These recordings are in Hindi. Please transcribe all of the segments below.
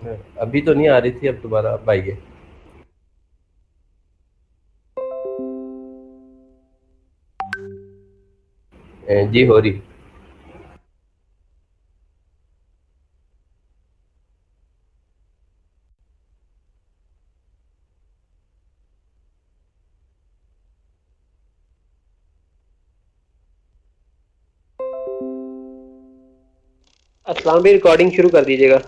अभी तो नहीं आ रही थी, अब दोबारा अब आई है। जी हो रही। अस्सलाम भी रिकॉर्डिंग शुरू कर दीजिएगा।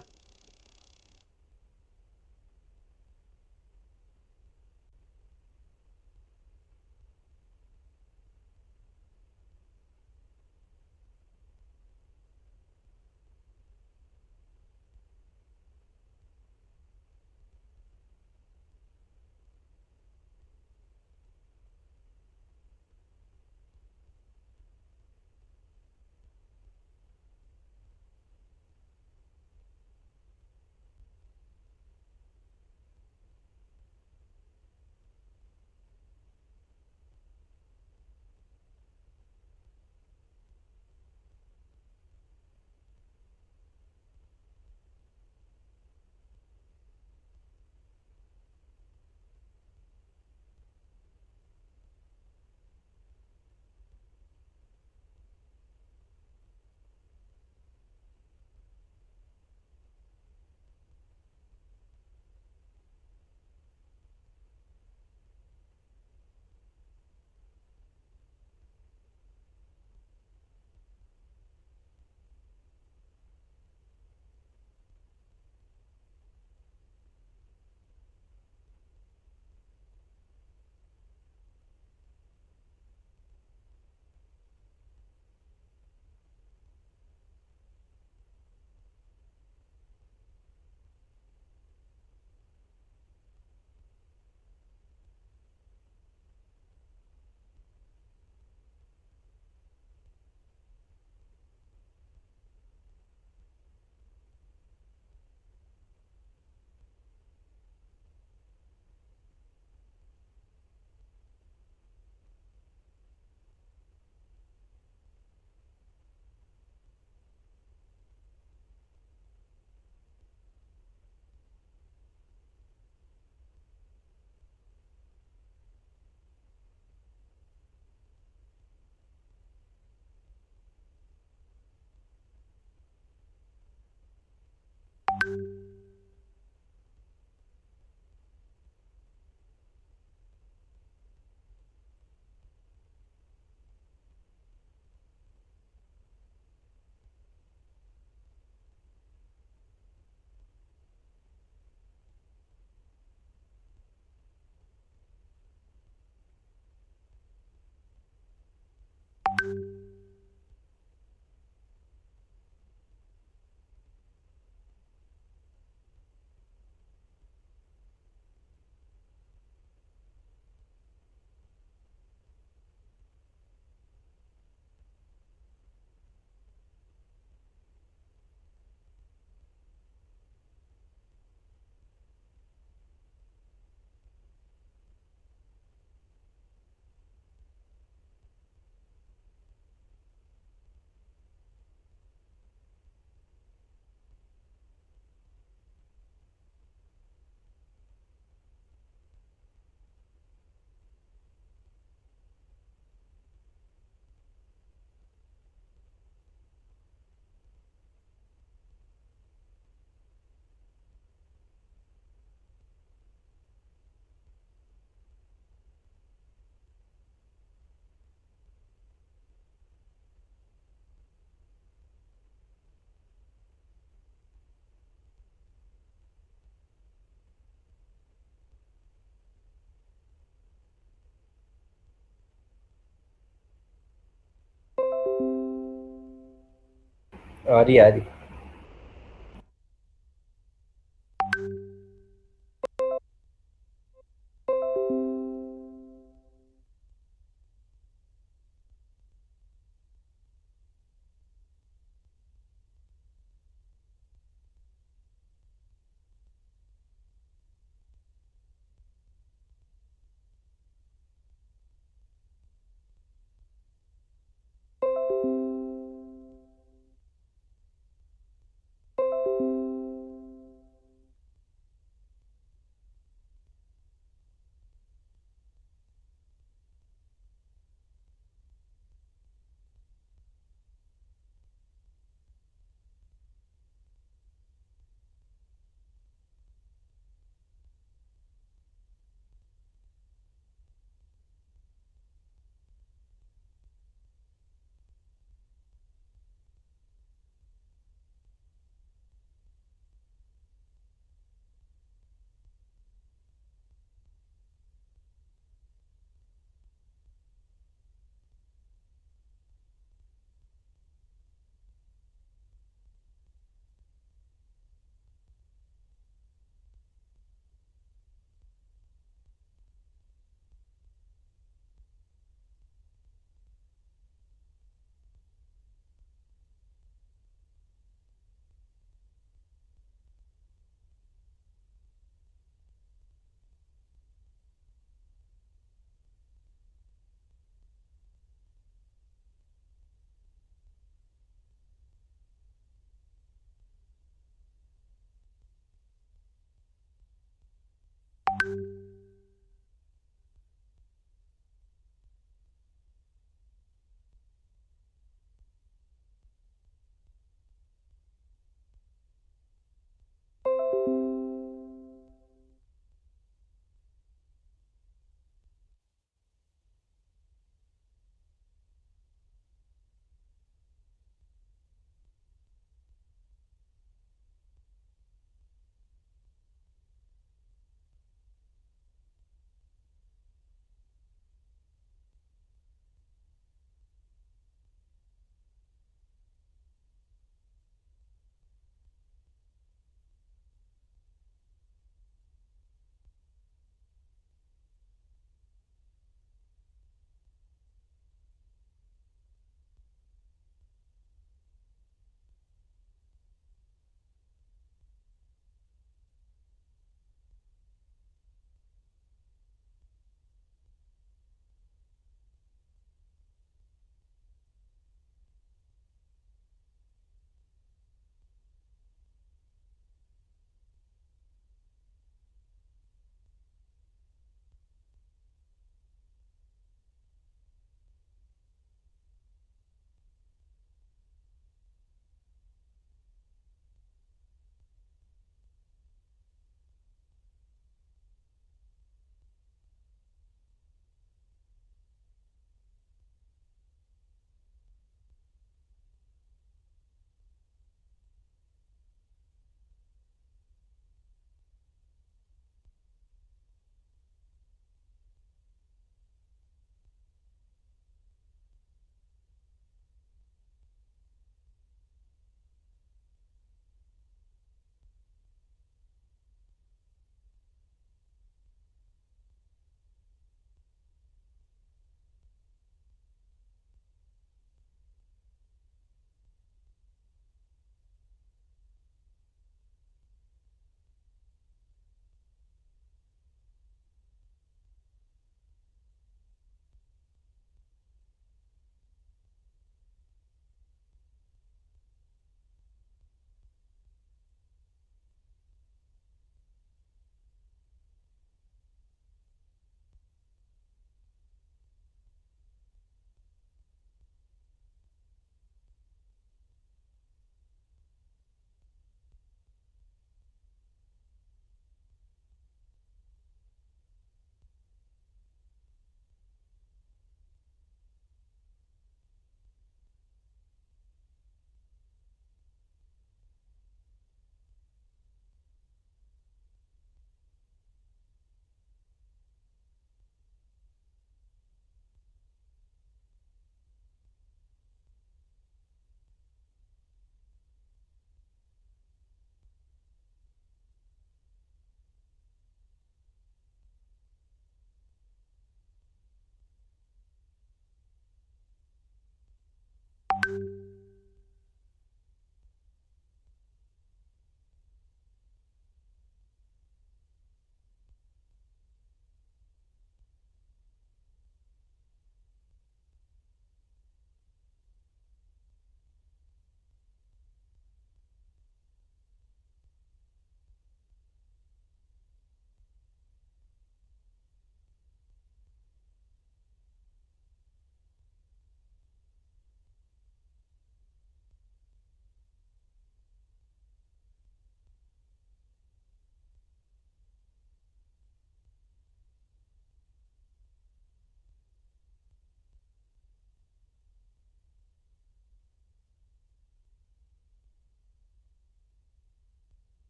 आ रही आ रही।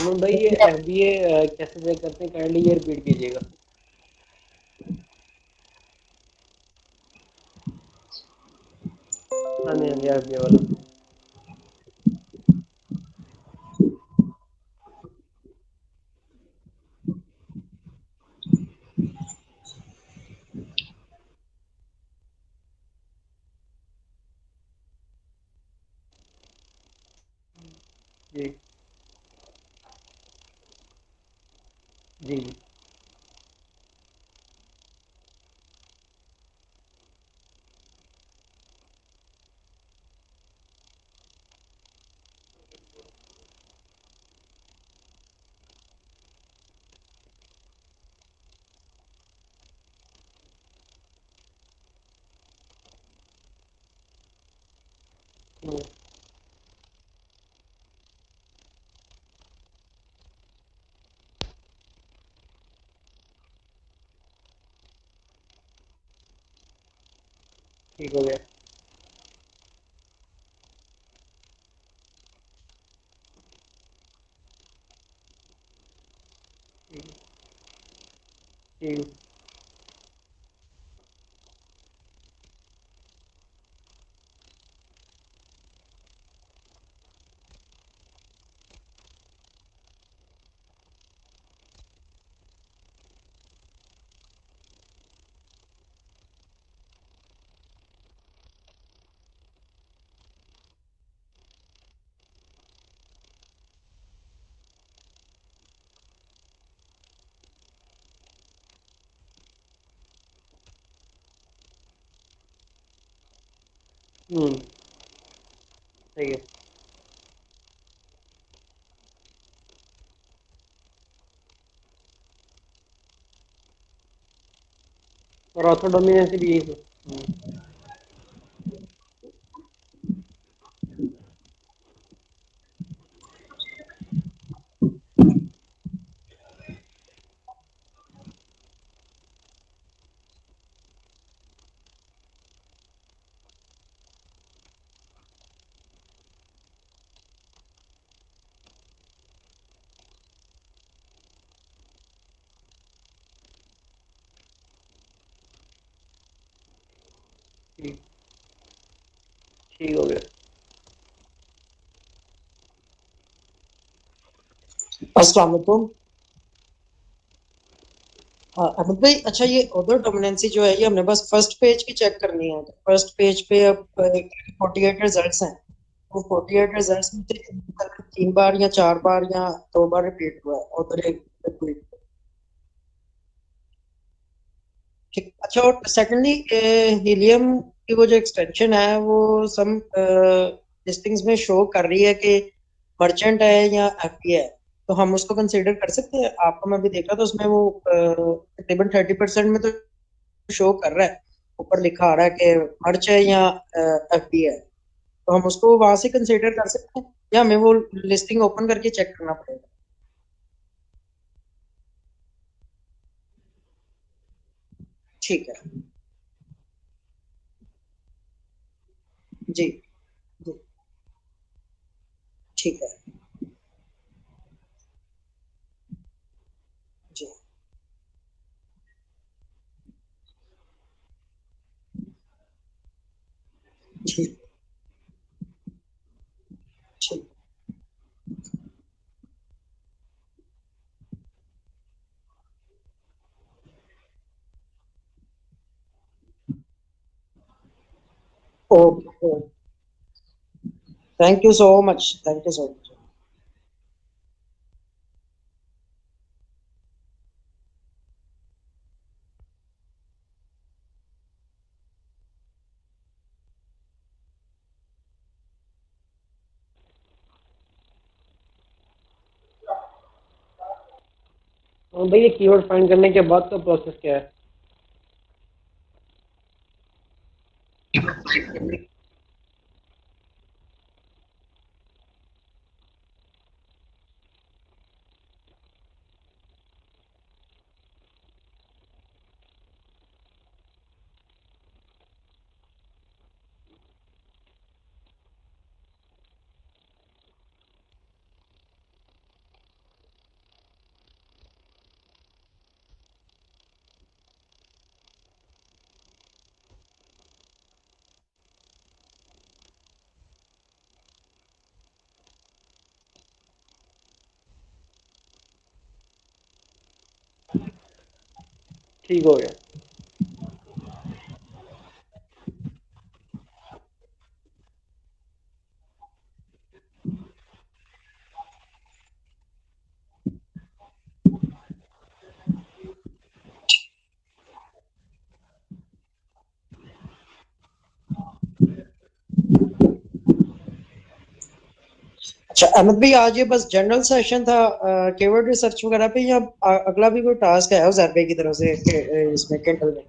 अमन भाई ये FBA कैसे चेक करते हैं, काइंडली ये रिपीट कीजिएगा। हाँ जी, हाँ जी, FBA वाला। जी जी जी। हम्म, ठीक हो गया। ठीक ठीक। ठीक है। और ऑर्थो डोमिनेंस भी यही है। ठीक ठीक हो गया। अस्सलाम वालेकुम। अहमद भाई, अच्छा ये ऑर्डर डोमिनेंसी जो है ये हमने बस फर्स्ट पेज की चेक करनी है। फर्स्ट पेज पे अब 48 रिजल्ट्स हैं। वो 48 रिजल्ट्स में से 3 बार या 4 बार या 2 बार रिपीट हुआ है ऑर्डर एक repeat। ठीक, अच्छा। और सेकेंडली हीलियम की वो जो एक्सटेंशन है वो सम लिस्टिंग्स में शो कर रही है कि मर्चेंट है या एफपी है। तो हम उसको कंसीडर कर सकते हैं। आपको मैं भी देख रहा था उसमें वो तकरीबन 30% में तो शो कर रहा है। ऊपर लिखा आ रहा है कि मर्च है या एफपी है। तो हम उसको वहां से कंसीडर कर सकते हैं या हमें वो लिस्टिंग ओपन करके चेक करना पड़ेगा? ठीक है। जी जी। ठीक है। जी। ठीक ठीक। Okay. Thank you so much, thank you so much. और भाई ये कीवर्ड फाइंड करने के बाद का प्रोसेस क्या है? ठीक हो गया। अच्छा अहमद भाई, आज ये बस जनरल सेशन था कीवर्ड रिसर्च वगैरह पे, या अगला भी कोई टास्क है उजैर भाई की तरफ से इसमें किंडल में?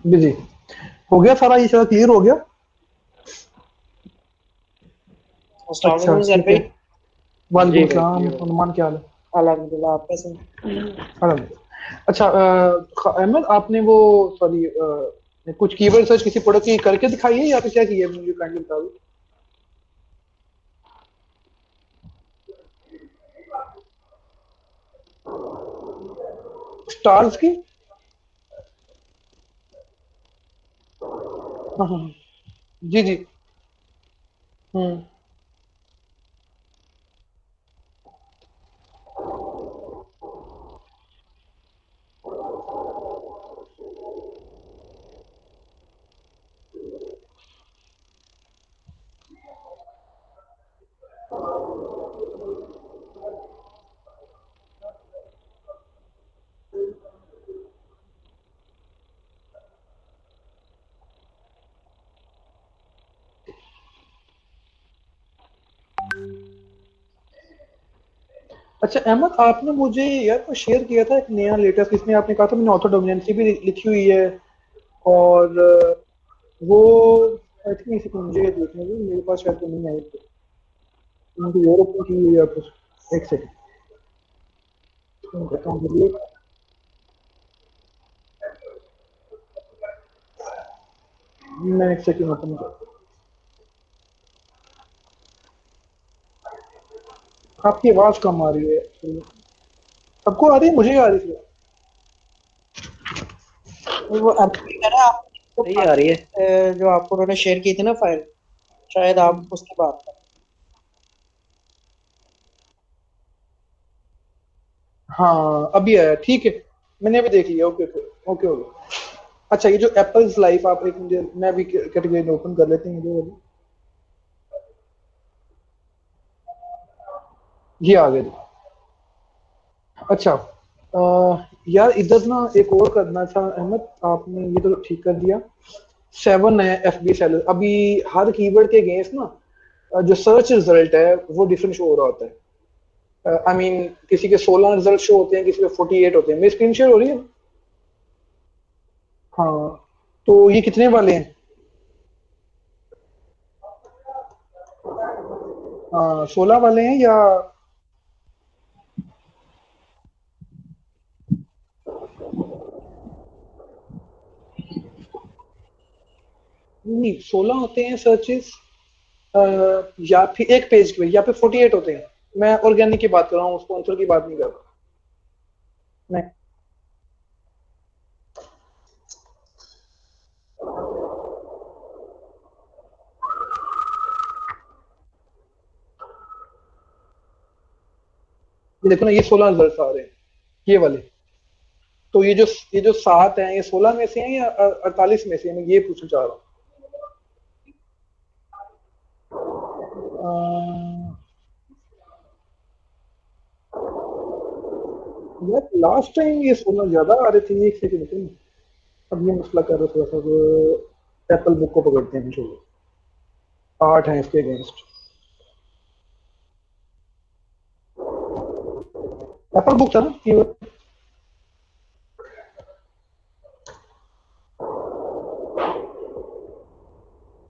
बिजी हो गया सारा, ये सारा क्लियर हो गया। अस्सलाम अच्छा वालेकुम उजैर ठीक भाई। है। वालेकुम जी भाई सलाम, क्लियर हो गया। अनुमान क्या हाल है? अल्हम्दुलिल्लाह, आप कैसे हैं? अल्हम्दुलिल्लाह। अच्छा अहमद, आपने वो सॉरी कुछ कीवर्ड सर्च किसी प्रोडक्ट की करके दिखाई है या फिर क्या किया है, मुझे काइंडली बता दो। स्टार्स की? हाँ हाँ हाँ। जी जी। हम्म। अच्छा अहमद, आपने मुझे यार शेयर किया था एक नया लेटेस्ट, इसमें आपने कहा था मैंने ऑथो डोमिनेंसी भी लिखी हुई है, और वो आई थिंक इसी को मुझे देखने दो, मेरे पास शायद तो नहीं आई थी। मुझे यूरोप में की हुई है या फिर एक सेकंड बताता हूँ मुझे। मैं एक सेकंड ओपन करता हूँ। आपकी आवाज कम आ रही है actually। सबको आ रही है, मुझे ही आ रही है। वो अहमद भाई कह रहे हैं आप सही आ रही है। जो आपको उन्होंने शेयर की थी ना फाइल, शायद आप उसकी बात करें। हाँ अभी आया, ठीक है। मैंने अभी देख लिया, ओके ओके। Okay okay. अच्छा ये जो एप्पल्स लाइफ, आप एक मुझे, मैं भी कैटेगरी ओपन कर लेते हैं जो ये आ गए। अच्छा यार इधर ना एक और करना था अहमद, आपने ये तो ठीक कर दिया। 7 है एफबी सेलर, अभी हर कीवर्ड के अगेंस्ट ना जो सर्च रिजल्ट है वो डिफरेंट शो हो रहा होता है। आई मीन किसी के 16 रिजल्ट शो होते हैं, किसी के 48 होते हैं। मेरी स्क्रीन शेयर हो रही है ना? हाँ, तो ये कितने वाले हैं? 16 वाले हैं या नहीं? 16 होते हैं सर्चेस, या फिर एक पेज पे, या फिर 48 होते हैं? मैं ऑर्गेनिक की बात कर रहा हूँ, स्पॉन्सर की बात नहीं कर रहा। नहीं, ये देखो ना, ये 16 रिजल्ट आ रहे हैं, ये वाले। तो ये जो 7 हैं, ये 16 में से हैं या 48 में से हैं? मैं ये पूछना चाह रहा हूँ। यार लास्ट टाइम ये 16 ज्यादा आ रहे थे, एक सेकंड रुको। अब ये मसला कर रहा थोड़ा सा, एप्पल बुक को पकड़ते हैं, चलो। 8 हैं इसके अगेंस्ट। एप्पल बुक था ना कीवर्ड?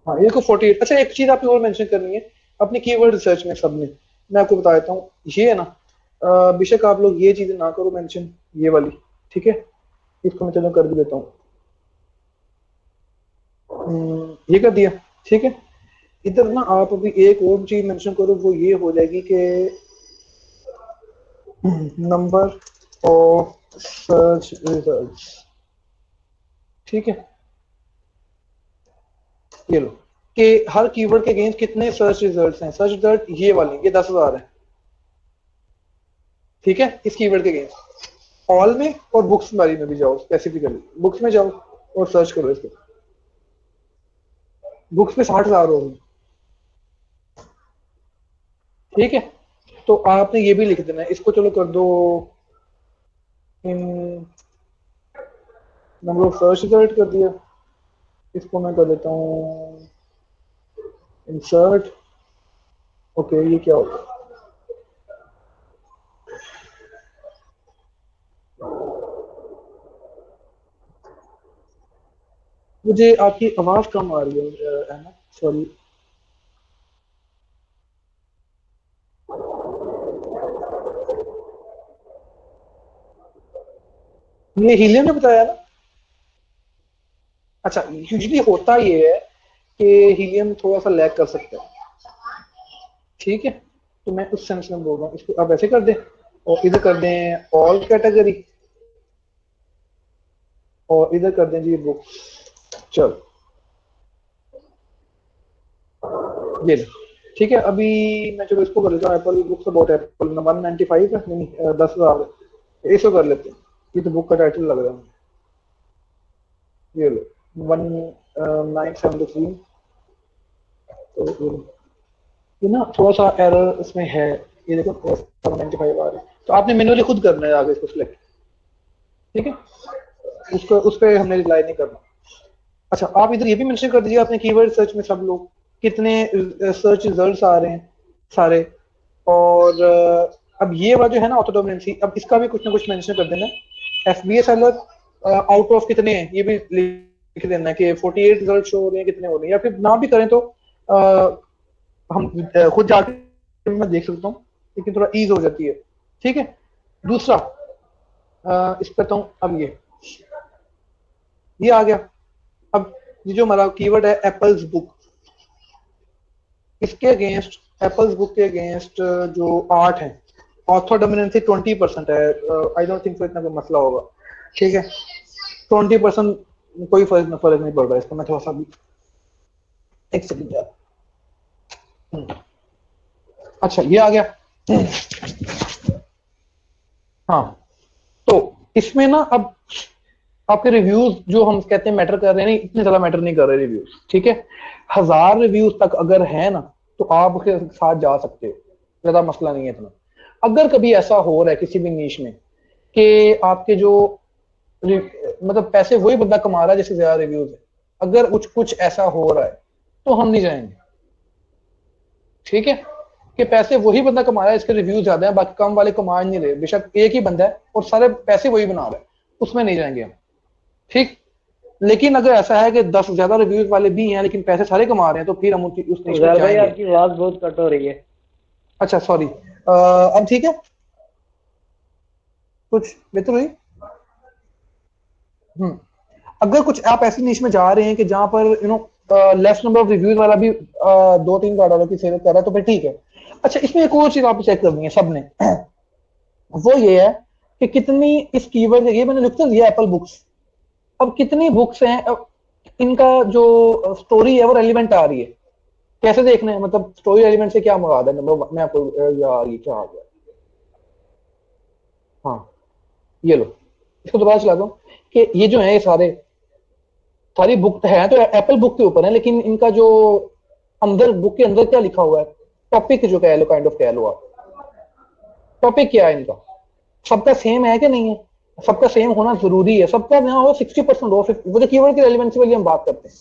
हाँ, ये को 48। अच्छा एक चीज आपने और मेंशन करनी है अपनी कीवर्ड रिसर्च में, सब में। मैं आपको बता देता हूँ, ये है ना, बेशक आप लोग ये चीजें ना करो मेंशन, ये वाली, ठीक है? इसको मैं चलो कर भी देता हूँ। ये कर दिया, ठीक है। इधर ना आप अभी एक और चीज मेंशन करो, वो ये हो जाएगी कि नंबर ऑफ सर्च रिजल्ट्स, ठीक है? ये लो कि हर कीवर्ड के अगेंस्ट कितने सर्च रिजल्ट्स हैं। सर्च रिजल्ट ये वाले, ये 10,000 है। ठीक है, इस कीवर्ड के अगेंस्ट। ऑल में और बुक्स बारी में भी जाओ, स्पेसिफिकली बुक्स में जाओ और सर्च करो इसको। बुक्स में 60,000 होगी, ठीक है। तो आपने ये भी लिख देना है इसको, चलो कर दो इन नंबर ऑफ सर्च रिजल्ट कर दिया, इसको मैं कर देता हूँ इंसर्ट। ओके, ये क्या होगा? मुझे आपकी आवाज कम आ रही है अहमद, सॉरी। ये हीलियम ने बताया ना? अच्छा, यूजुअली होता ये है कि हीलियम थोड़ा सा लैग कर सकता है, ठीक है। तो मैं उस सेंस में बोल रहा हूँ, इसको आप ऐसे कर दें और इधर कर दें ऑल कैटेगरी और इधर कर दें जी बुक्स। चलो ये लो, ठीक है। अभी मैं चलो इसको कर लेता हूँ, एप्पल बुक्स अबाउट एप्पल 195 है, नहीं 10,000 है, इसको कर लेते हैं। ये तो बुक का टाइटल लग रहा है, ये लो 1973। तो ये ना थोड़ा सा एरर इसमें है, ये देखो 195 आ रहा है, तो आपने मैन्युअली खुद करना है आगे इसको सिलेक्ट, ठीक है। उसको उस पर हमने रिप्लाई नहीं करना। अच्छा, आप इधर ये भी मेंशन कर दीजिए आपने कीवर्ड सर्च में सब लोग कितने सर्च रिजल्ट्स आ रहे हैं सारे। और अब ये वाला जो है ना ऑटो डोमिनेंसी, अब इसका भी कुछ ना कुछ मेंशन कर देना। एफबीए सेलर आउट ऑफ कितने हैं ये भी लिख देना है कि 48 रिजल्ट शो हो रहे हैं, कितने हो रहे हैं, या फिर ना भी करें तो हम खुद जाके मैं देख सकता हूँ, लेकिन थोड़ा ईज हो जाती है, ठीक है। दूसरा इस करता हूँ, अब ये आ गया। अब ये जो हमारा कीवर्ड है एप्पल्स बुक, इसके अगेंस्ट एप्पल्स बुक के अगेंस्ट जो 8 है, ऑथर डोमिनेंसी 20% है। आई डोंट थिंक सो इतना कोई मसला होगा, ठीक है। 20% कोई फर्क नहीं पड़ रहा है इसका। मैं थोड़ा सा भी एक सेकंड यार। अच्छा, ये आ गया। हाँ, तो इसमें ना अब आपके रिव्यूज जो हम कहते हैं मैटर कर रहे हैं, इतने ज्यादा मैटर नहीं कर रहे रिव्यूज, ठीक है। 1000 रिव्यूज तक अगर है ना तो आप उसके साथ जा सकते हो, ज्यादा मसला नहीं है इतना। अगर कभी ऐसा हो रहा है किसी भी नीश में कि आपके जो मतलब पैसे वही बंदा कमा रहा है जिससे ज्यादा रिव्यूज है, अगर कुछ कुछ ऐसा हो रहा है तो हम नहीं जाएंगे, ठीक है। कि पैसे वही बंदा कमा रहा है, इसके रिव्यूज ज्यादा है, बाकी कम वाले कमा नहीं रहे, बेशक एक ही बंदा है और सारे पैसे वही बना रहा है, उसमें नहीं जाएंगे हम, ठीक। लेकिन अगर ऐसा है कि 10 ज्यादा रिव्यूज वाले भी हैं लेकिन पैसे सारे कमा रहे हैं तो फिर हम उस निश में उजैर भाई जाएंगे। आपकी आवाज बहुत कट हो रही है। अच्छा सॉरी, अब ठीक है, कुछ बेहतर हुई। अगर कुछ आप ऐसी निश में जा रहे हैं कि जहां पर लेस नंबर ऑफ रिव्यूज वाला भी 2-3 डॉलर की सेल कर रहा है तो फिर ठीक है। अच्छा, इसमें एक और चीज आप चेक करनी है सबने, वो ये है कि कितनी इस कीवर्ड, ये मैंने लिख तो दिया एप्पल बुक्स, अब कितनी बुक्स हैं, अब इनका जो स्टोरी है वो रेलिवेंट आ रही है, कैसे देखना है, मतलब स्टोरी एलिमेंट से क्या मुराद है। नंबर मैं आपको यार ये क्या आ गया, हाँ ये लो, इसको दोबारा चला दो कि ये जो है ये सारी बुक है तो एप्पल बुक के ऊपर है, लेकिन इनका जो अंदर बुक के अंदर क्या लिखा हुआ है, टॉपिक जो कह लो, काइंड ऑफ कह लो आप, टॉपिक क्या है इनका, सबका सेम है कि नहीं है, सबका सेम होना जरूरी है, सबका यहाँ हो 60% हो, वो जो कीवर्ड की रेलिवेंसी वाली हम बात करते हैं,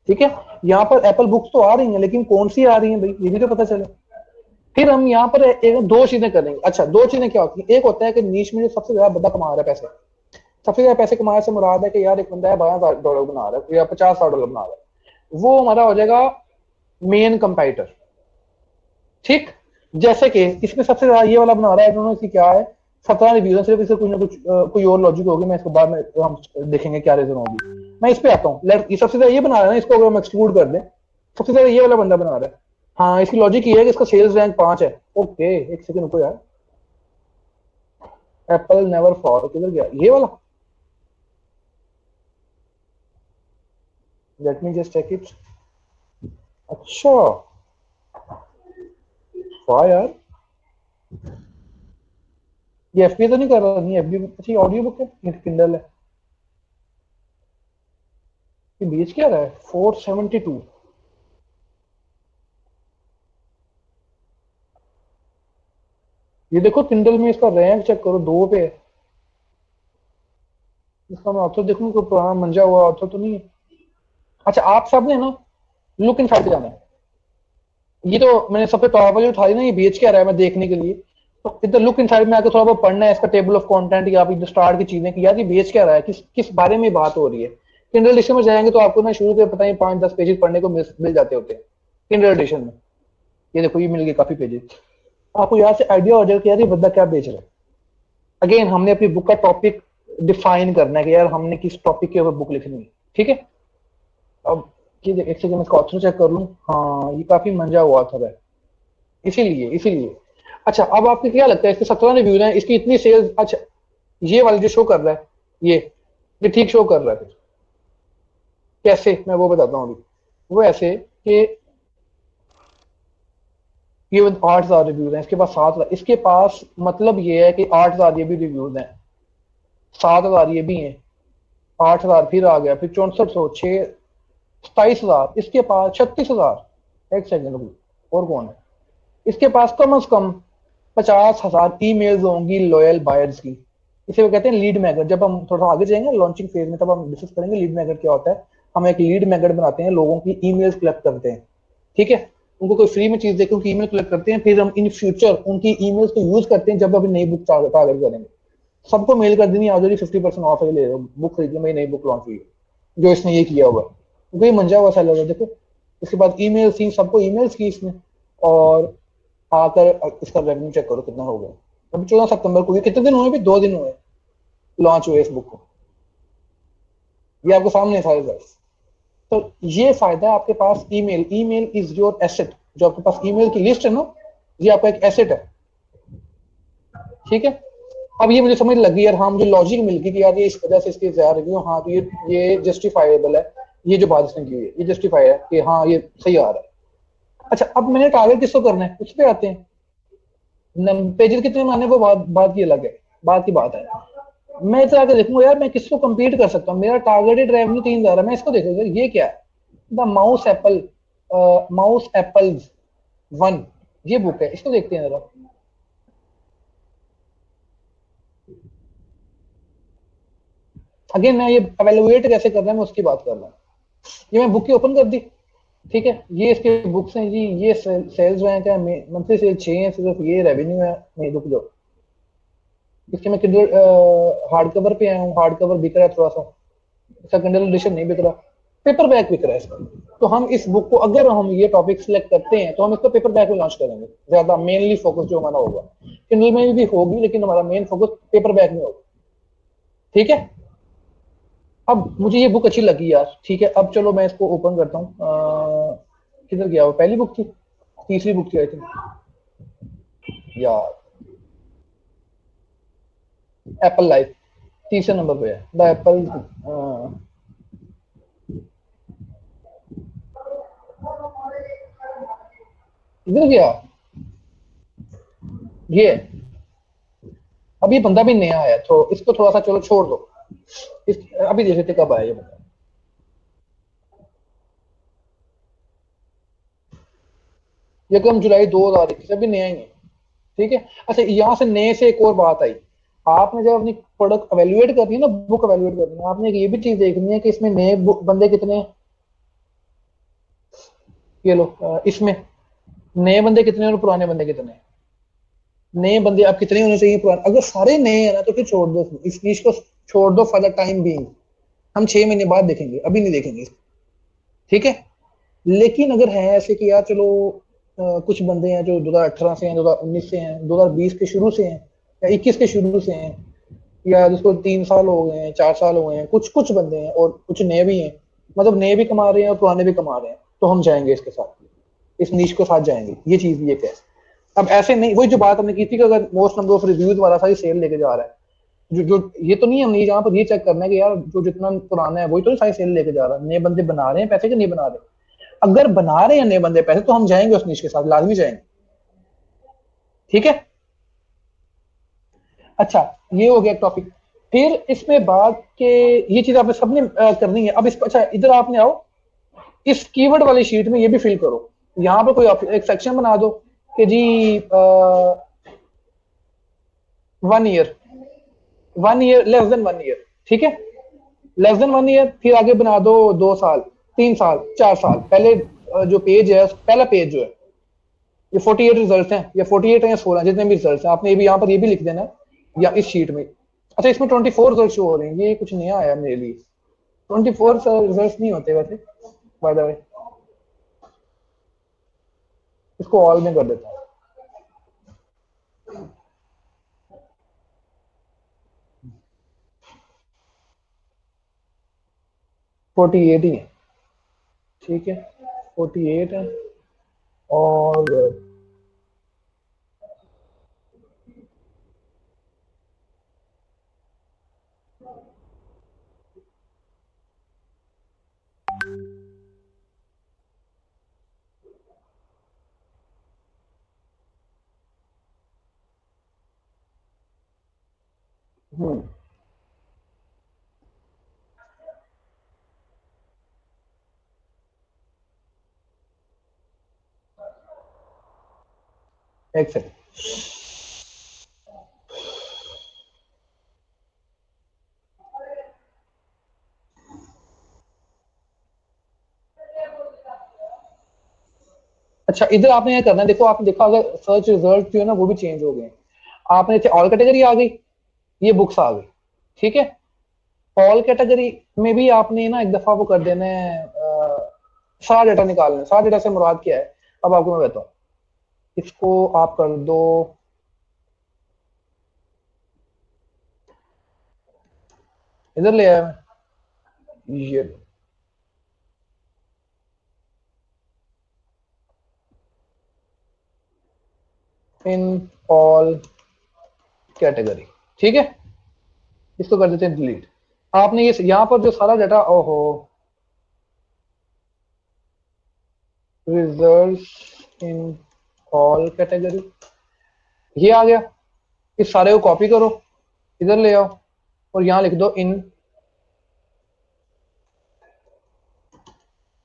ठीक है। यहाँ पर एप्पल बुक्स तो आ रही हैं लेकिन कौन सी आ रही हैं भाई, ये भी तो पता चले। फिर हम यहाँ पर दो चीजें करेंगे। अच्छा, दो चीजें क्या होती है, एक होता है कि नीश में जो सबसे ज्यादा बंदा कमा रहा है पैसे, सबसे ज्यादा पैसे कमाने से मुराद है कि यार एक बंदा है $12,000 बना रहा है या $50,000 बना रहा है, वो हमारा हो जाएगा मेन कंपाइटर, ठीक। जैसे कि इसमें सबसे ज्यादा ये वाला बना रहा है, इन्होंने इसकी क्या है 17 रिव्यूज, सिर्फ इससे कुछ ना कुछ कोई और लॉजिक होगी, मैं इसको बाद में हम देखेंगे क्या रीजन होगी। मैं इस पे आता हूँ, ये सबसे ज्यादा ये बना रहा है ना, इसको अगर हम एक्सक्लूड कर दें, सबसे ज्यादा ये वाला बंदा बना रहा है। हाँ, इसकी लॉजिक ये है कि इसका सेल्स रैंक 5 है। ओके, एक सेकंड रुको यार, एप्पल नेवर फॉर किधर गया ये वाला, let me just check it. अच्छा वाह यार, ये एफबी तो नहीं कर रहा, नहीं एफबी, अच्छा ऑडियो बुक है, ये किंडल है। ये बेच क्या रहा है 472। ये देखो किंडल में इसका रैंक चेक करो, 2 पे है। इसका मैं ऑथर देखूं, कोई पुराना मंजा हुआ ऑथर तो नहीं है। अच्छा आप सब ने ना लुक इन साइड पे जाना है। ये तो मैंने सबसे टॉप वाली उठाई ना, ये बेच क्या रहा है मैं देखने के लिए। तो इधर लुक इन साइड में आकर थोड़ा बहुत पढ़ना है इसका टेबल ऑफ कंटेंट या फिर स्टार्ट की चीजें कि यार ये बेच क्या रहा है, किस किस बारे में बात हो रही है। किंडल एडिशन में जाएंगे तो आपको ना शुरू के पता नहीं 5-10 पेजेस पढ़ने को मिल जाते होते हैं किंडल एडिशन में। ये देखो ये मिल गए काफी पेजेस, आपको यहाँ से आइडिया हो जाएगा कि यार ये बंदा क्या बेच रहा है। अगेन हमने अपनी बुक का टॉपिक डिफाइन करना है कि यार हमने किस टॉपिक के ऊपर बुक लिखनी है, ठीक है। अब ये एक सेकंड मैं ऑथर चेक कर लूं, हाँ ये काफी मंजा हुआ ऑथर है, इसीलिए इसीलिए। अच्छा अब आपको क्या लगता है इसके 17 रिव्यूज हैं, इसकी इतनी सेल्स, अच्छा ये वाला जो शो कर रहा है ये ठीक शो कर रहा है फिर कैसे, मैं वो बताता हूँ अभी। वो ऐसे कि ये 8,000 रिव्यूज हैं, इसके पास 7,000, इसके पास मतलब ये है कि 8,000 ये भी रिव्यूज हैं, 7,000 ये भी हैं, 8,000 फिर आ गया, फिर 6400, 27,000, इसके पास 36,000। एक सेकंड रुको, और कौन है इसके पास कम से कम 50,000 ईमेल्स होंगी लॉयल बायर्स की। इसे वो कहते हैं लीड मैग्नेट। जब हम थोड़ा आगे जाएंगे लॉन्चिंग फेज में तब हम डिस्कस करेंगे लीड मैग्नेट क्या होता है। हम एक लीड मैग्नेट बनाते हैं, लोगों की ईमेल्स कलेक्ट करते हैं, ठीक है। उनको कोई फ्री में चीज देकर उनकी ईमेल कलेक्ट करते हैं, फिर हम इन फ्यूचर उनकी ईमेल्स को यूज करते हैं जब अभी नई बुक टारगेट करेंगे। सबको मेल कर देनी, आज 50% ऑफ है, ले लो बुक खरीदिए, मेरी नई बुक लॉन्च हुई है, जो इसने ये किया हुआ है क्योंकि ये मंजा हुआ सेलर है। देखो उसके बाद ईमेल थी, सबको ईमेल्स की इसने, और आकर इसका रेवेन्यू चेक करो कितना हो गया। अभी 14 सितंबर को, ये कितने दिन हुए, अभी 2 दिन हुए लॉन्च हुए इस बुक को, ये आपके सामने सारे गाइस। तो ये फायदा है आपके पास, email, email is your asset. जो आपके पास ईमेल की लिस्ट है ना, ये आपका एक एसेट है, ठीक है। अब ये मुझे समझ लगी यार, हाँ मुझे लॉजिक मिल गई कि यार ये इस वजह से इसके ज्यादा रिव्यू, हाँ तो ये जस्टिफाइबल है, ये जो बात इसने की है ये जस्टिफाई है कि हाँ ये सही आ रहा है। अच्छा अब मैंने टारगेट किसको करना है, उस पर आते हैं। पेजेस कितने माने वो बात की अलग है, बात की बात है। मैं इतना आगे देखूंगा यार मैं किसको compete कर सकता हूँ, मेरा टारगेटेड रेवेन्यू 3,000 है, मैं इसको देखूंगा ये क्या है। द माउस एप्पल्स 1, ये बुक है, इसको देखते हैं जरा। अगेन मैं ये एवेलुएट कैसे कर रहा है मैं उसकी बात कर रहा हूँ। ये मैं बुक की ओपन कर दी, ठीक है। ये इसके बुक्स हैं जी, ये सेल्स रैंक है, मंथली सेल 6 है, सिर्फ ये रेवेन्यू है। नहीं रुक जाओ, इसके मैं किंडल हार्ड कवर पे आया हूँ, हार्ड कवर बिक रहा है थोड़ा सा, इसका किंडल एडिशन नहीं बिक रहा, पेपर बैक बिक रहा है इसका। तो हम इस बुक को अगर हम ये टॉपिक सिलेक्ट करते हैं तो हम इसको पेपर बैक में लॉन्च करेंगे, ज्यादा मेनली फोकस जो हमारा होगा, किंडल में भी होगी लेकिन हमारा मेन फोकस पेपर बैक में होगा, ठीक है। अब मुझे ये बुक अच्छी लगी यार, ठीक है। अब चलो मैं इसको ओपन करता हूँ, किधर गया वो, पहली बुक थी, तीसरी बुक थी आई थिंक यार, एप्पल लाइफ तीसरे नंबर पे है, द एप्पल, इधर गया ये। अब ये बंदा भी नया आया तो इसको थोड़ा सा चलो छोड़ दो, इस अभी देख लेते कब आया ये बंदा। ये कम जुलाई 2021, अभी नया ही है, ठीक है। अच्छा यहाँ से नए से एक और बात आई, आपने जब अपनी प्रोडक्ट एवेल्युएट करनी है ना, बुक एवेल्युएट करनी है, आपने ये भी चीज देखनी है कि इसमें नए बंदे कितने हैं। ये लो इसमें नए बंदे कितने और पुराने बंदे कितने हैं। नए बंदे अब कितने होने चाहिए, पुराने अगर सारे नए हैं ना तो फिर छोड़ दो, इस चीज को छोड़ दो फॉर द टाइम बीइंग, हम 6 महीने बाद देखेंगे, अभी नहीं देखेंगे, ठीक है। लेकिन अगर है ऐसे कि यार चलो कुछ बंदे हैं जो 2018 से हैं, 2019 से हैं, 2020 के शुरू से हैं, या 21 के शुरू से हैं, या जिसको 3 साल हो गए हैं, 4 साल हो गए हैं, कुछ कुछ बंदे हैं और कुछ नए भी हैं, मतलब नए भी कमा रहे हैं और पुराने भी कमा रहे हैं, तो हम जाएंगे इसके साथ, इस नीश के साथ जाएंगे, ये चीज भी एक है। अब ऐसे नहीं, वही जो बात हमने की थी कि अगर मोस्ट नंबर ऑफ रिव्यूज वाला सारी सेल लेके जा रहा है, जो ये तो नहीं, हमने जहाँ पर ये चेक करना है कि यार जो जितना पुराना है वही तो सारी सेल लेके जा रहा है, नए बंदे बना रहे हैं पैसे के नहीं बना रहे। अगर बना रहे हैं नए बंदे पैसे तो हम जाएंगे उस निश के साथ, लाजमी जाएंगे, ठीक है। अच्छा, ये हो गया टॉपिक। फिर इसमें बात के ये चीज आपने सबने करनी है। अब इस अच्छा इधर आपने आओ, इस कीवर्ड वाली शीट में ये भी फिल करो। यहाँ पर कोई एक सेक्शन बना दो कि जी 1 year, 1 year, less than 1 year, ठीक है, लेस देन 1 ईयर। फिर आगे बना दो 2 साल, 3 साल, 4 साल। पहले जो पेज है, पहला पेज जो है, ये 48 रिजल्ट हैं, या 48 है या 16, जितने भी रिजल्ट हैं, आपने ये भी यहाँ पर ये भी लिख देना है, या इस शीट में। अच्छा, इसमें 24 रिजल्ट शो हो रहे हैं, ये कुछ नया आया मेरे लिए। 24 रिजल्ट नहीं होते वैसे, बाय द वे। इसको ऑल में कर देता हूँ। 48 ही है, ठीक है, 48 है। और एक सेकंड, अच्छा इधर आपने ये करना है, देखो आपने देखा अगर सर्च रिजल्ट जो है ना वो भी चेंज हो गए। आपने ऑल कैटेगरी आ गई, ये बुक्स आ गई, ठीक है। ऑल कैटेगरी में भी आपने ना एक दफा वो कर देना है, सारा डेटा निकालना है। सारा डेटा से मुराद क्या है, अब आपको मैं बताऊं। इसको आप कर दो, इधर ले आया मैं, ये इन ऑल कैटेगरी, ठीक है। इसको कर देते हैं डिलीट। आपने ये यहाँ पर जो सारा डाटा, ओहो, रिजल्ट्स इन ऑल कैटेगरी, ये आ गया। इस सारे को कॉपी करो, इधर ले आओ, और यहाँ लिख दो इन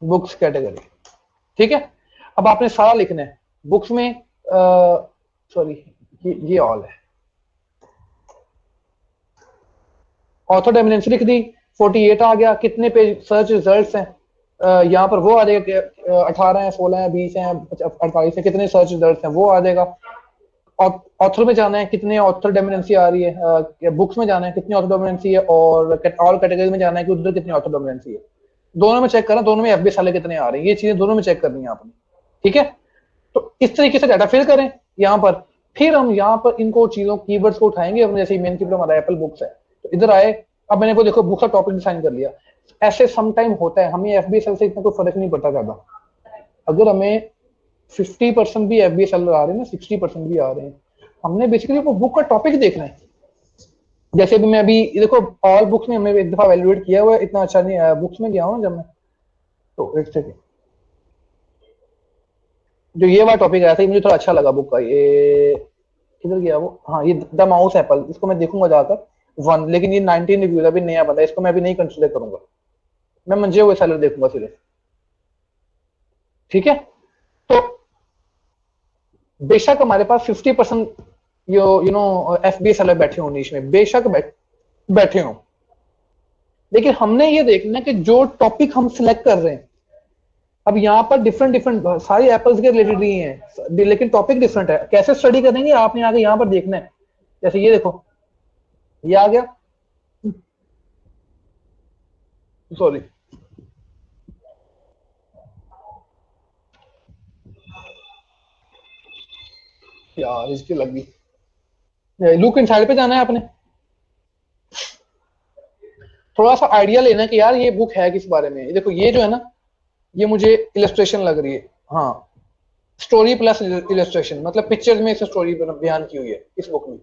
बुक्स कैटेगरी, ठीक है। अब आपने सारा लिखना है बुक्स में, सॉरी ये ऑल है। ऑथर डोमिनेंस लिख दी, 48 आ गया। कितने पेज सर्च रिजल्ट्स हैं, यहाँ पर वो आ जाएगा, 18 है, 16 है, 20 है, 48 है, कितने सर्च रिजल्ट्स हैं वो आ जाएगा। ऑथर में जाना है, कितने ऑथर डोमिनेंसी आ रही है, बुक्स में जाना है कितनी ऑथर डोमिनेंसी है, और ऑल कैटेगरी में जाना है कि उधर कितनी ऑथर डोमिनेंसी है। दोनों में चेक करना, दोनों में एफबीएस वाले कितने आ रहे हैं, ये चीजें दोनों में चेक करनी है आपने, ठीक है। तो इस तरीके से डाटा फिल करें यहाँ पर। फिर हम यहाँ पर इनको चीजों कीवर्ड्स को उठाएंगे अपने, जैसे मेन कीवर्ड हमारा एप्पल बुक्स है, तो इधर आए। अब मैंने को देखो बुक्स का टॉपिक डिसाइन कर लिया। ऐसे सम टाइम होता है, हमें एफबीएस से इतना कोई फर्क नहीं पड़ता ज्यादा। अगर हमें 50% भी एफबीएस आ रहे हैं ना, 60% भी आ रहे हैं, हमने बेसिकली वो बुक का टॉपिक देखना है। जैसे भी मैं अभी देखो ऑल बुक्स में हमने एक दफा वैल्यूएट किया हुआ है, इतना अच्छा नहीं आया। बुक्स में गया हूँ जब मैं, तो एक सेकेंड, जो ये वाला टॉपिक आया था मुझे थोड़ा अच्छा लगा बुक का। ये किधर गया वो, हाँ ये द माउस एप्पल, इसको मैं देखूंगा जाकर 1। लेकिन ये 19 रिव्यू अभी नया बंदा, इसको मैं अभी नहीं कंसिडर करूंगा। मैं मंजे हुए सेलर देखूंगा सिर्फ, ठीक है। तो बेशक हमारे पास 50% यू नो एफबीएस सेलर बैठे हो नीच में, बेशक बैठे हो, लेकिन हमने ये देखना है कि जो टॉपिक हम सिलेक्ट कर रहे हैं, अब यहाँ पर डिफरेंट डिफरेंट सारी एप्पल्स के रिलेटेड ही हैं, लेकिन टॉपिक डिफरेंट है। कैसे स्टडी करेंगे आपने आगे यहाँ पर देखना है। जैसे ये देखो, ये आ गया, सॉरी यार इसकी लग गई। लुक इनसाइड पे जाना है आपने, थोड़ा सा आइडिया लेना है कि यार ये बुक है किस बारे में। देखो ये जो है ना, ये मुझे इलस्ट्रेशन लग रही है, हाँ, स्टोरी प्लस इलस्ट्रेशन, मतलब पिक्चर्स में स्टोरी बयान की हुई है इस बुक में,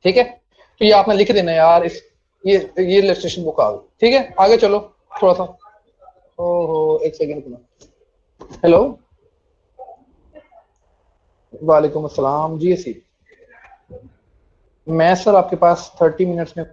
ठीक है। तो ये आपने लिख देना यार, इस ये इलस्ट्रेशन बुक आ गई, ठीक है। आगे चलो थोड़ा सा, ओहो एक सेकेंड, हेलो, वालेकुम अस्सलाम जी। सी मैं सर आपके पास 30 मिनट्स में।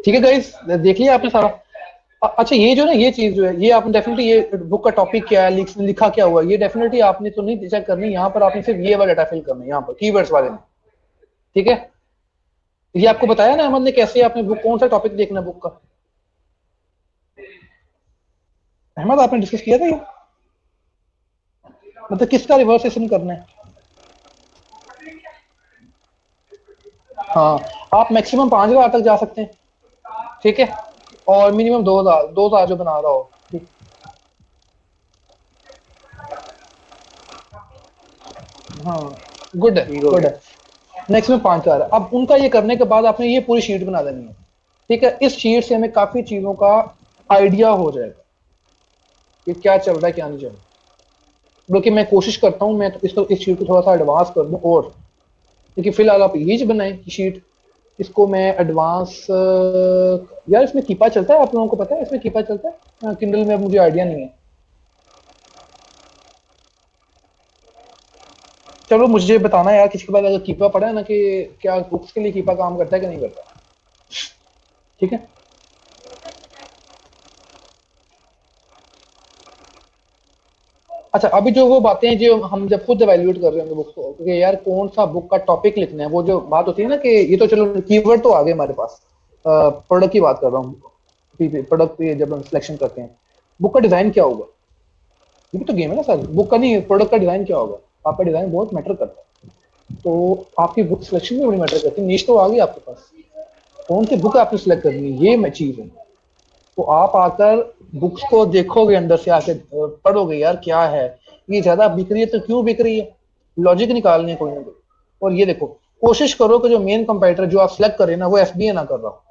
ठीक है गाइस, देख लिया आपने सारा। अच्छा ये जो ना ये चीज जो है, ये आपने डेफिनेटली, ये बुक का टॉपिक क्या है, लिखा क्या हुआ है, ये डेफिनेटली आपने तो नहीं चेक करनी। यहाँ पर आपने सिर्फ ये वाला डाटा फिल करना है, यहाँ पर कीवर्ड्स वाले में। ठीक है, ये आपको बताया ना अहमद ने कैसे आपने बुक, कौन सा टॉपिक देखना है बुक का। अहमद आपने डिस्कस किया था ये, मतलब किसका रिवर्सेशन करना है। हाँ, आप मैक्सिमम 5,000 तक जा सकते हैं। ठीक है, और मिनिमम 2,000 जो बना रहा हो। ठीक, हाँ, गुड है, गुड है। नेक्स्ट में 5,000। अब उनका ये करने के बाद आपने ये पूरी शीट बना देनी है। ठीक है, इस शीट से हमें काफी चीजों का आइडिया हो जाएगा कि क्या चल रहा है क्या नहीं चल रहा। बल्कि मैं कोशिश करता हूँ मैं तो इस शीट को थोड़ा सा एडवांस कर दूं, और क्योंकि फिलहाल आप ये बनाएं शीट, इसको मैं एडवांस। यार इसमें कीपा चलता है, आप लोगों को पता है इसमें कीपा चलता है किंडल में? अब मुझे आइडिया नहीं है। चलो मुझे बताना यार किसी के पास अगर कीपा पड़ा है ना, कि क्या बुक्स के लिए कीपा काम करता है कि नहीं करता। ठीक है, अच्छा अभी जो वो बातें हैं जो हम जब खुद एवेल्यूएट कर रहे होंगे बुक को, कि यार कौन सा बुक का टॉपिक लिखना है, वो जो बात होती है ना कि ये तो चलो कीवर्ड तो आ गए हमारे पास। प्रोडक्ट की बात कर रहा हूँ, प्रोडक्ट पे जब हम सिलेक्शन करते हैं, बुक का डिजाइन क्या होगा। ये भी तो गेम है ना सर, बुक का नहीं, प्रोडक्ट का डिजाइन क्या होगा। आपका डिजाइन बहुत मैटर करता है, तो आपकी बुक सिलेक्शन भी बड़ी मैटर करती है। नीश तो आ गई आपके पास, कौन सी बुक आपने सिलेक्ट करनी है, ये मैं चीज है। तो आप आकर बुक्स को देखोगे, अंदर से आके पढ़ोगे यार क्या है, ये ज्यादा बिक रही है तो क्यों बिक रही है, लॉजिक निकालने कोई ना कोई। और ये देखो, कोशिश करो कि जो मेन कंपेटिटर जो आप सिलेक्ट कर रहे हैं ना, वो एफबीए ना कर रहा हो।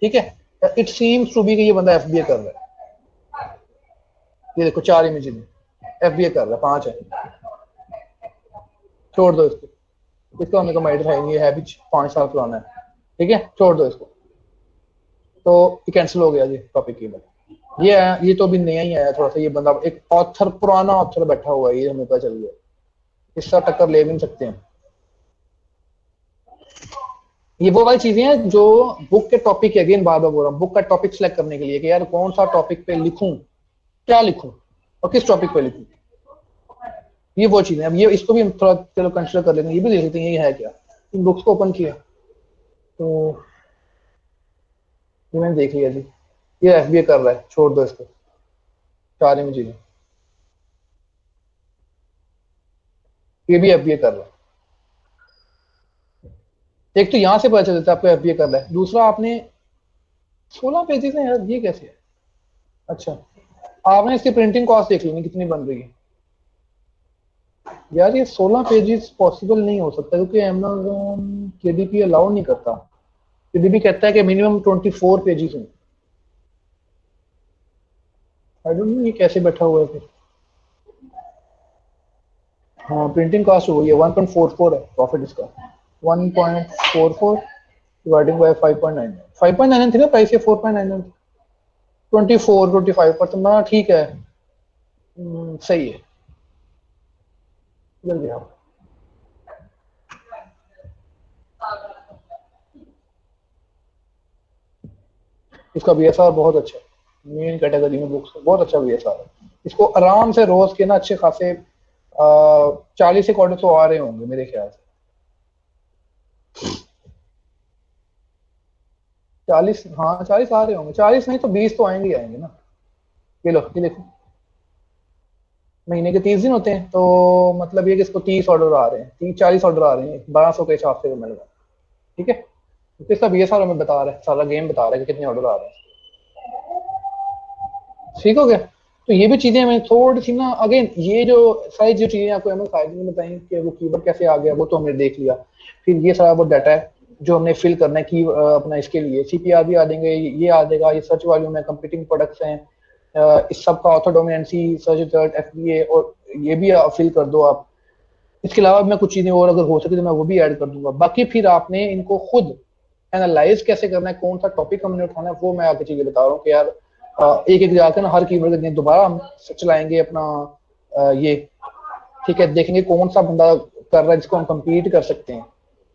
ठीक है, इट सीम्स टू बी कि ये बंदा एफबीए कर रहा है। ये देखो 4 इमेज में एफबीए कर रहा है, 5 है, छोड़ दो इसको। इसका हमें कंपेटिटर है नहीं, है भी 5 साल पुराना है। ठीक है, छोड़ दो इसको। तो ये कैंसिल हो गया जी टॉपिक की बात। ये तो अभी नया ही आया थोड़ा सा, ये बंदा एक ऑथर, पुराना ऑथर बैठा हुआ है, ये हमें पता चल गया। इससे टक्कर ले भी नहीं सकते हैं। ये वो वाली चीजें हैं जो बुक के टॉपिक के, अगेन बार बार बोल रहा हूँ, बुक का टॉपिक सिलेक्ट करने के लिए कि यार कौन सा टॉपिक पे लिखूं, क्या लिखूं और किस टॉपिक पे लिखूं। ये वो चीजें, अब ये इसको भी हम थोड़ा चलो कंसिडर कर लेते हैं, ये भी देख लेते हैं ये है क्या। इन बुक्स को ओपन किया तो ये मैंने देख लिया जी, ये एफबीए कर रहा है, छोड़ दो इसको। 4 इमेज में ये भी एफबीए कर रहा है। एक तो यहां से पता चल जाता है आपको एफबीए कर रहा है, दूसरा आपने 16 पेजेस है यार, ये कैसे है। अच्छा, आपने इसकी प्रिंटिंग कॉस्ट देख ली कितनी बन रही है। यार ये 16 पेजेस पॉसिबल नहीं हो सकता, क्योंकि अमेज़न केडीपी अलाउ नहीं करता। केडीपी कहता है कि मिनिमम 24 पेजेस हैं। आई डोंट नो ये कैसे बैठा हुआ है फिर। हाँ, प्रिंटिंग कॉस्ट हो गई है 1.44 है प्रॉफिट इसका, 1.44 डिवाइडिंग बाय 5.99। 5.99 थी ना प्राइस, ये 4.99, 24-25% ना, ठीक है। सही है, जल्दी आओ। इसका बीएसआर बहुत अच्छा है, मेन कैटेगरी में बुक्स बहुत अच्छा बीएसआर है। इसको आराम से रोज के ना अच्छे खासे 40 एक ऑर्डर तो आ रहे होंगे मेरे ख्याल से। 40, हाँ 40 आ रहे होंगे, 40 नहीं तो 20 तो आएंगे आएंगे ना। ये लो, ये देखो, महीने के 30 दिन होते हैं, तो मतलब ये कि इसको 30 ऑर्डर आ रहे हैं, 40 ऑर्डर आ रहे हैं 1200 के हिसाब से मिल रहा है। ठीक है, तो इसका बीएसआर हमें बता रहा है, सारा गेम बता रहा है कि कितने ऑर्डर आ रहे हैं। ठीक हो गया। तो ये भी चीजें हमें थोड़ी सी ना, अगेन ये जो सारी जो चीजें आपको हमें फायदे में बताई कि वो कीवर्ड कैसे आ गया, वो तो हमने देख लिया। फिर ये सारा वो डाटा है जो हमने फिल करना है कि अपना इसके लिए सीपीआर भी आ देंगे, ये आ जाएगा, ये सर्च वॉल्यूम है, कंपीटिंग प्रोडक्ट्स हैं, इस सब का author dominancy, search result, FBA, और ये भी फिल कर दो आप। इसके अलावा मैं कुछ चीजें और अगर हो सके तो मैं वो भी ऐड कर दूंगा। बाकी फिर आपने इनको खुद एनालाइज कैसे करना है, कौन सा टॉपिक हमने उठाना है, वो मैं आगे चीजें बता रहा हूँ कि यार एक एक जाकर ना हर कीवर्ड के दोबारा हम चलाएंगे अपना ये, ठीक है, देखेंगे कौन सा बंदा कर रहा है जिसको हम कम्पीट कर सकते हैं।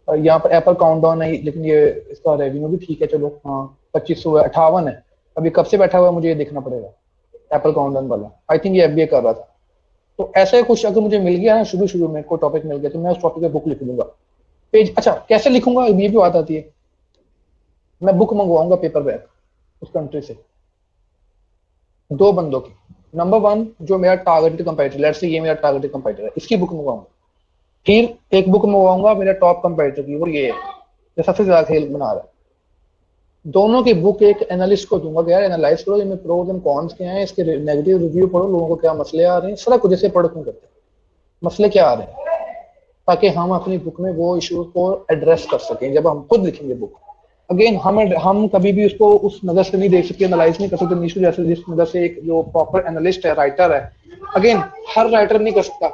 यहाँ पर एप्पल काउंटडाउन है, लेकिन ये इसका रेवेन्यू भी ठीक है, चलो हाँ 2558 है। अभी कब से बैठा हुआ है मुझे ये देखना पड़ेगा, एप्पल काउंटडाउन वाला आई थिंक ये एफबीए कर रहा था। तो ऐसे कुछ अगर मुझे मिल गया ना, शुरू शुरू में कोई टॉपिक मिल गया तो मैं उस टॉपिक पे बुक लिख दूंगा पेज। अच्छा कैसे लिखूंगा, ये भी बात आती है। मैं बुक मंगवाऊंगा पेपर बैक उस कंट्री से, दो बंदों की। नंबर वन जो मेरा टारगेटेड कंपेटिटर, लेट्स से ये मेरा टारगेटेड कंपेटिटर है, इसकी बुक मंगवाऊंगा। फिर एक बुक मंगवाऊंगा मेरे टॉप कंपेटिटर की, वो ये है जो सबसे ज्यादा खेल बना रहा है। दोनों की बुक एक एनालिस्ट को दूंगा कि यार एनालाइज करो इनमें प्रोज एंड कॉन्स क्या हैं, इसके नेगेटिव रिव्यू पढ़ो, लोगों को क्या मसले आ रहे हैं, सारा कुछ जैसे पढ़ो क्यों करते हैं, मसले क्या आ रहे हैं, ताकि हम अपनी बुक में वो इश्यूज को एड्रेस कर सकें जब हम खुद लिखेंगे बुक। अगेन हम कभी भी उसको उस नजर से नहीं देख सकते, एनालाइज नहीं कर सकते निशु जैसे, जिस नजर से एक जो प्रॉपर एनालिस्ट है, राइटर है। अगेन हर राइटर नहीं कर सकता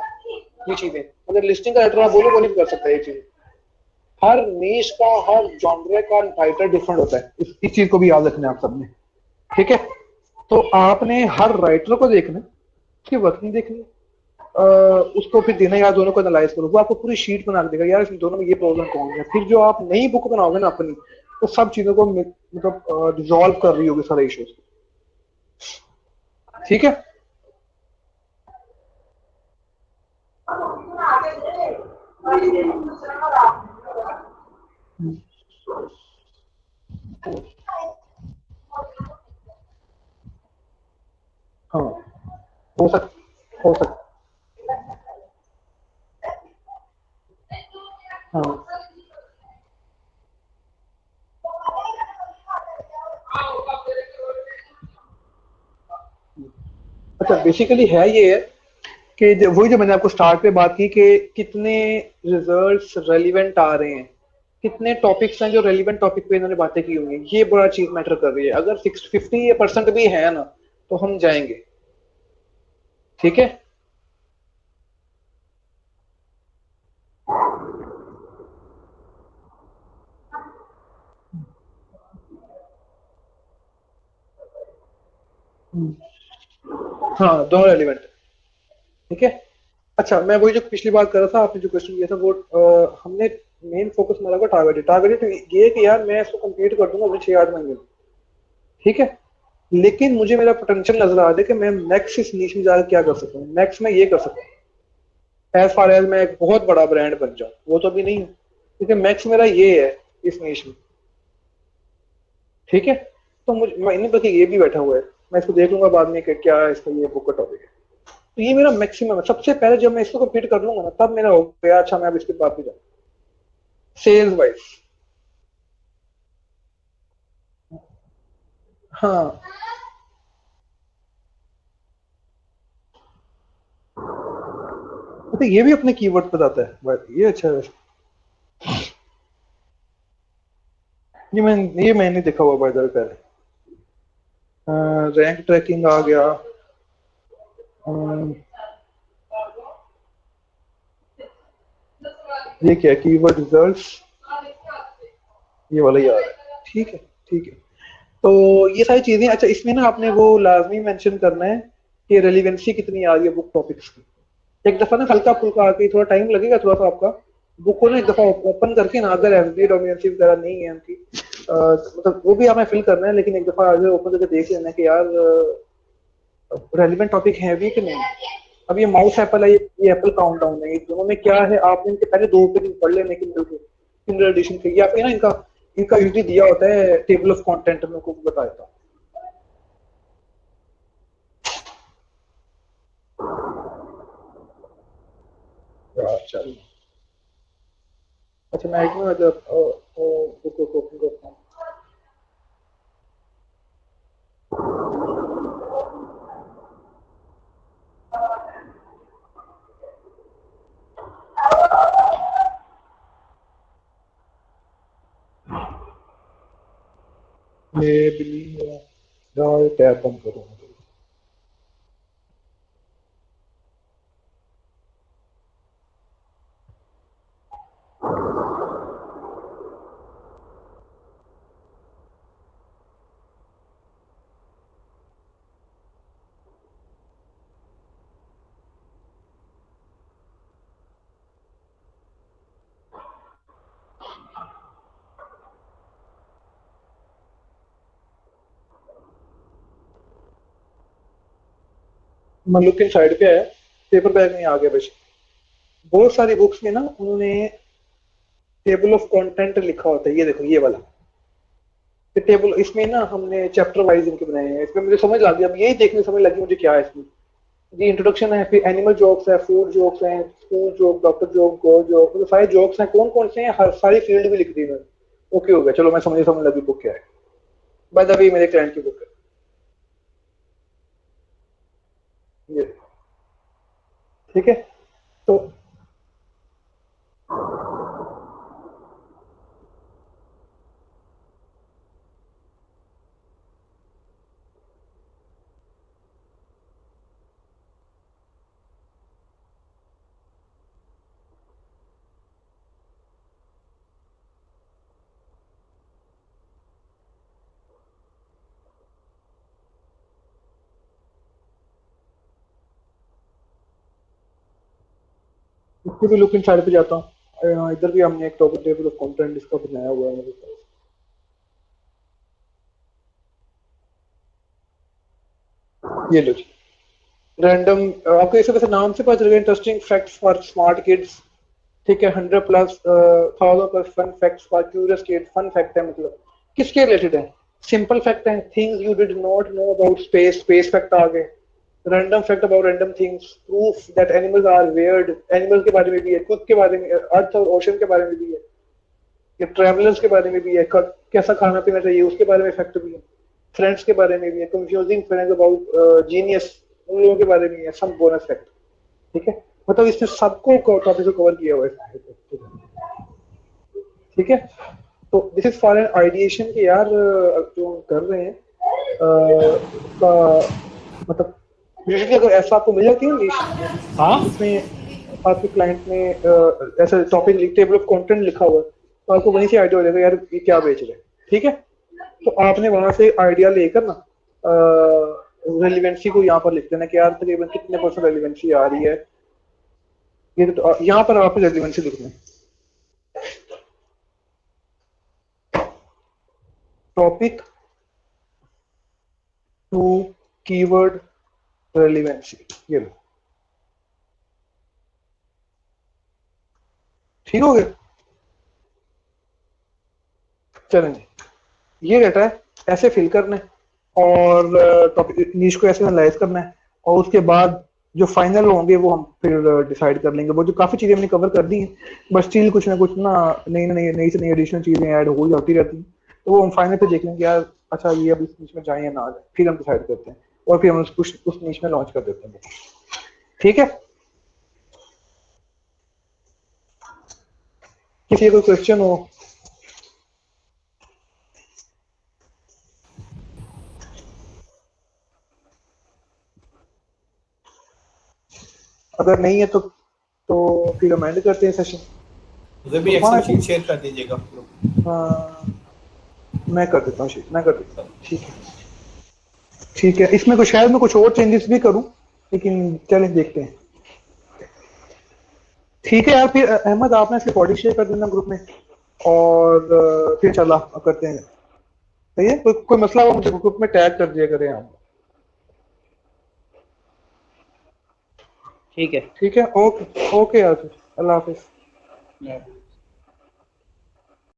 ये चीजें, अगर लिस्टिंग का राइटर आप बोलो वो नहीं कर सकता ये चीज। हर नीश का, हर जॉनरे का राइटर डिफरेंट होता है, इस चीज को भी याद रखना है आप सबने, ठीक है। तो आपने हर राइटर को देखना, उसकी वर्किंग देखनी है, उसको फिर देना, यार दोनों को एनालाइज करो, वो आपको पूरी शीट बना के देगा यार इन दोनों में ये प्रॉब्लम कौन है। फिर जो आप नई बुक बनाओगे ना अपनी, तो सब चीजों को मतलब रिजॉल्व कर रही होगी सारे इश्यूज, ठीक है। हाँ हो सकता हाँ। अच्छा बेसिकली है ये है कि वही जो मैंने आपको स्टार्ट पे बात की कि कितने रिजल्ट्स रेलिवेंट आ रहे हैं, कितने टॉपिक्स हैं जो रेलिवेंट टॉपिक पे इन्होंने बातें की हुई हैं, ये बड़ा चीज मैटर कर रही है। अगर 50% भी है ना तो हम जाएंगे, ठीक है। हाँ दोनों रेलिवेंट, ठीक है। अच्छा मैं वही जो पिछली बार कर रहा था, आपने जो क्वेश्चन किया था वो हमने मेन फोकस हमारा को टारगेटेड ये कि यार मैं इसको कंप्लीट कर दूंगा अभी 6-8 महीने में, ठीक है। लेकिन मुझे मेरा पोटेंशियल नजर आ रहा है कि मैं नेक्स्ट इस नीच में जाकर क्या कर सकता हूँ, नेक्स्ट मैं ये कर सकता हूँ एज फार एज मैं एक बहुत बड़ा ब्रांड बन जाऊँ, वो तो अभी नहीं है, क्योंकि मैक्स मेरा ये है इस नीच में, ठीक है। तो मुझे मैंने बल्कि ये भी बैठा हुआ है, मैं इसको देख लूंगा बाद में कि क्या है इसका ये बुक का टॉपिक है। तो ये मेरा मैक्सिमम है, सबसे पहले जब मैं इसको कंप्लीट कर लूंगा ना तब मेरा हो गया, अच्छा मैं अब इसके बाद भी जाऊँ सेल्स वाइज। हाँ तो ये भी अपने कीवर्ड बताता है ये अच्छा है। ये मैंने देखा हुआ बाय द वे पहले। रैंक ट्रैकिंग आ गया, अम, ये क्या कीवर्ड रिजल्ट्स, ये वाला याद है, ठीक है ठीक है। तो ये सारी चीजें, अच्छा इसमें ना आपने वो लाजमी मेंशन करना है कि रेलिवेंसी कितनी आ रही है बुक टॉपिक्स की। एक दफा ना हल्का फुल्का आके, थोड़ा टाइम लगेगा थोड़ा सा आपका, बुक को ना एक दफा ओपन करके ना, अगर एफबी डोमिनेंसी वगैरह नहीं है उनकी, मतलब वो भी हमें फिल करना है, लेकिन एक दफा आगे ओपन करके देख लेना कि यार रेलिवेंट टॉपिक है भी कि नहीं। अब ये माउस एप्पल है, ये एप्पल काउंटडाउन है, ये दोनों में क्या है आपने इनके पहले दो पेज पढ़ लेने की किंडल एडिशन के, या फिर ना इनका इनका यूजली दिया होता है टेबल ऑफ कंटेंट में, को बता देता हूँ। यार चल, अच्छा मैं एक मिनट जब बुक को ओपन करता हूँ। ये बिली यार टैब बंद करूँ। मल्लुक की साइड पे है, पेपर बैग में आ गया बस। बहुत सारी बुक्स में ना उन्होंने टेबल ऑफ कंटेंट लिखा होता है, ये देखो ये वाला टेबल, इसमें ना हमने चैप्टर वाइज इनके बनाए हैं। इसमें मुझे समझ लग गया, अब यही देखने समझ लगी मुझे क्या है इसमें। ये इंट्रोडक्शन है, फिर एनिमल जोक्स है, फूड जोक्स हैं, स्कूल जोक, डॉक्टर जोक, गो जोक, मतलब सारे जोक्स हैं, कौन कौन से हैं, हर सारी फील्ड भी लिख दी मैंने। ओके हो गया, चलो मैं समझ लगी बुक क्या है। बाय द वे मेरे क्लाइंट की बुक है ये, ठीक है। तो इसकी भी लुक इन साइड पे जाता हूँ। इधर भी हमने एक टॉपिक टेबल ऑफ कंटेंट इसका बनाया हुआ है मेरे पास। ये लो जी, रैंडम, आपको इसे वैसे नाम से पता चल गया, interesting facts for smart kids, ठीक है। 100 plus 1000 plus fun facts for curious kids. Fun fact है मतलब किसके रिलेटेड है? सिंपल फैक्ट है, things you did not know about space, space fact आ गए। Random fact about random things, proof that animals are weird, animals के बारे में भी है, खुद के बारे में, अर्थ और ओशन के बारे में भी है, ये ट्रैवलर्स के बारे में भी है, कैसा खाना पीना चाहिए उसके बारे में फैक्ट भी है, फ्रेंड्स के बारे में भी है, कंफ्यूजिंग फ्रेंड्स अबाउट जीनियस, उन लोगों के बारे में है, सब बोनस फैक्ट, ठीक है। मतलब इसने सबको टॉपिक को कवर किया हुआ है, ठीक है। तो this is for an ideation के यार, जो हम कर रहे हैं उसका मतलब यूजुअली अगर ऐसा आपको मिल जाती है ना, हाँ इसमें आपके क्लाइंट ने ऐसा टॉपिक टेबल ऑफ कंटेंट लिखा हुआ है, तो आपको वहीं से आइडिया हो जाएगा यार ये क्या बेच रहे हैं, ठीक है। तो आपने वहां से आइडिया लेकर ना रेलिवेंसी को यहाँ पर लिख देना कि यार तकरीबन कितने परसेंट रेलिवेंसी आ रही है, ये तो यहाँ पर आपने रेलिवेंसी लिखना है, टॉपिक टू कीवर्ड रेलिवेंसी, ये लो, ठीक हो गया। चलें जी, ये डाटा है, ऐसे फिल करना है और टॉपिक नीश को ऐसे एनालाइज करना है, और उसके बाद जो फाइनल होंगे वो हम फिर डिसाइड कर लेंगे। वो जो काफी चीजें हमने कवर कर दी हैं, बस स्टिल कुछ ना कुछ ना नई नई नई से नई एडिशनल चीजें ऐड हो जाती रहती हैं, तो वो हम फाइनल पे देख लेंगे यार अच्छा ये अब इस नीच में जाए या ना जाए, फिर हम डिसाइड करते हैं और फिर हम उस नीच में लॉन्च कर देते हैं, ठीक है। किसी का कोई क्वेश्चन हो? अगर नहीं है तो फिर हम एंड करते हैं सेशन। मुझे भी एक्सेल शीट शेयर कर दीजिएगा। हाँ मैं कर देता हूँ, मैं कर देता हूँ, ठीक है ठीक है। इसमें कुछ शायद मैं कुछ और चेंजेस भी करूं, लेकिन चलें देखते हैं, ठीक है यार। फिर अहमद आपने इसके रिकॉर्डिंग शेयर कर देना ग्रुप में, और फिर चला करते हैं, सही है। कोई मसला हो मुझे ग्रुप में टैग कर दिया करें आप, ठीक है। ठीक है, ओके ओके यार, अल्लाह हाफिज।